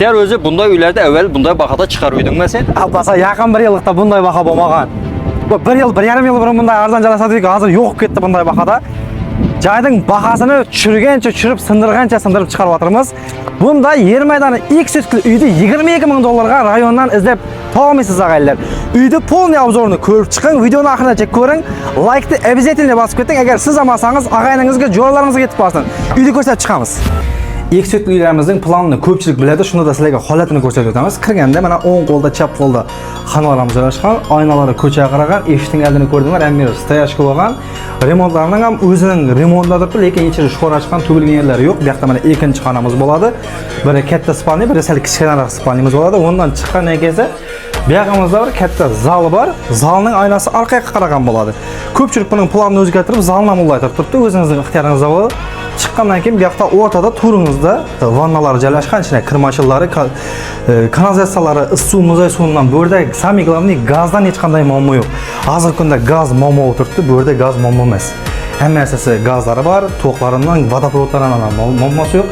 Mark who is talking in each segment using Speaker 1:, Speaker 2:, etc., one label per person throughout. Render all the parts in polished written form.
Speaker 1: Biter özü bunday uylarda evvel bunday bahada çıkarıyordun mu sen?
Speaker 2: Abbasa yaqin bir yıllıkta bunday baha bo'lmagan. Bu 1 yıl, 1,5 yıl burun bunday arzon joy sotdik, hozir yo'q ketdi bunday bahada. Joyning bahasini tushirib, sindirib chiqarib o'tiramiz. Bunda yer maydoni ilk sütkili uyni 22 ming dollarga rayondan izlab topmaysiz og'aylar. Uyni полный обзорni ko'rib chiqing, videoni oxirigacha ko'ring. Like'ni обязательно bosib keting. Agar siz olmasangiz, og'ayningizga, jo'ralaringizga yetib borsin. Uyni ko'rsatib chiqamiz. İlk sütlü uylarimizning planini ko'pchilik biladi. Shunda da sizlarga holatini ko'rsatib o'tamiz. Kirganda mana o'ng qo'lda, chap qo'lda xonalarimiz joylashgan, oynalari ko'chaga qaragan, eshikning oldini ko'rdinglar, amir stoyashka bo'lgan. Remontlarning ham o'zining remontida turibdi, lekin ichida shkor ochgan, tugilgan yerlari yo'q. Bu yoqda mana ikkinchi xonamiz bo'ladi. Biri katta spalni, biri sal kichkinaroq spalnimiz bo'ladi. Undan chiqqandan keyin bu yoqimizda bir katta zal bor. Zalning oynasi orqaga qaragan bo'ladi. Ko'pchilik buning planini o'zgartirib, zalni ham ulg'aytirib turibdi. O'zingizning ixtiyoringizda bo'ladi. Chiqqandan keyin bu yoqda o'rtada turingizda vannalar joylashgan, ichine kirmashillari, kanalizatsiyalari, suv, muzay suvidan bu yerda самый главный gazdan hech qanday muammo yo'q. Hozirgi kunda gaz muammo o'tiribdi, bu yerda gaz muammo emas. Hamma narsasi gazlari bor, to'qlaridan, vodoprovodlaridan muammosi yo'q.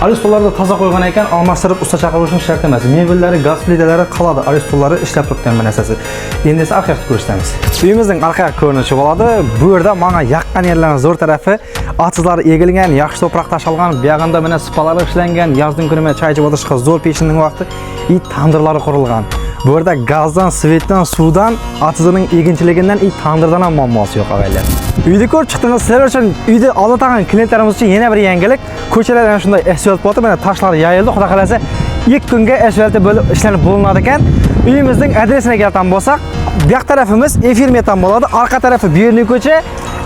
Speaker 2: Aristolarni toza qo'ygan ekan, almashtirib usta chaqirishning shart emas. Mebellari, gaz plitalari qoladi, aristollari ishlab turgan narsasi. Endi esa orqaga ko'rsatamiz. Uyimizning orqa ko'rinishi bo'ladi. Bu yerda menga yoqqan yerlarning zo'r tarafi otizlar egilgan, yaxshi to'proq tashalgan, bu yog'inda mana spalar ishlangan, yozning kuni choy ichib o'tirishga zo'r peshinning vaqti tandirlari qurilgan. Bu yerda gazdan, svetdan, suvdan, otizning eginchiligidan tandirdan ham muammosi yo'q og'aylar. Uyni ko'rib chiqdingiz, sizlar uchun uyni oladigan klientlarimiz uchun yana bir yangilik. Ko'chalardan shunday asfalt bo'ldi, mana toshlar yayildi. Xudo xolasa, ilk kunga asfaltda bo'lib ishlanib bo'linadi ekan. Uyimizning adresini kelgan bo'lsak, bu yoq tarafimiz efir metan bo'ladi, orqa tarafi Berni ko'cha,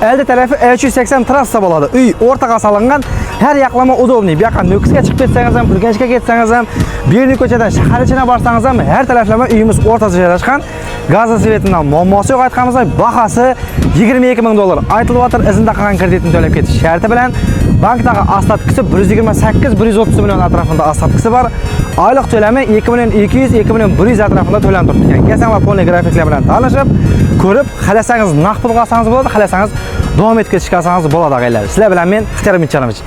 Speaker 2: oldi tarafi 380 trassa bo'ladi. Uy o'rtaga solingan, har yoqlama udobniy. Bu yoqqa Nukusga chiqib ketsangiz ham, Urganchga ketsangiz ham, Berni ko'chadan shahar ichine borsangiz ham, har taraflama uyimiz o'rtasida joylashgan. Gaz svetidan muammosi yo'q aytganimizda, bahasi 22 ming dollar. Aytilyapti, izinda qolgan kreditni to'lab ketish sharti bilan bankdagi ostatkisi 128-130 million atrofida ostatkisi bor. Oylik to'lami 2.200-2.100 atrofida to'lanib turibdi ekan. Kelsangiz va polni grafiklar bilan tanishib, ko'rib, xalasangiz naqd pul olsangiz bo'ladi, xalasangiz davom etib ketishga olsangiz bo'ladi og'aylar. Sizlar bilan men Ixtiyor Mitchanovich.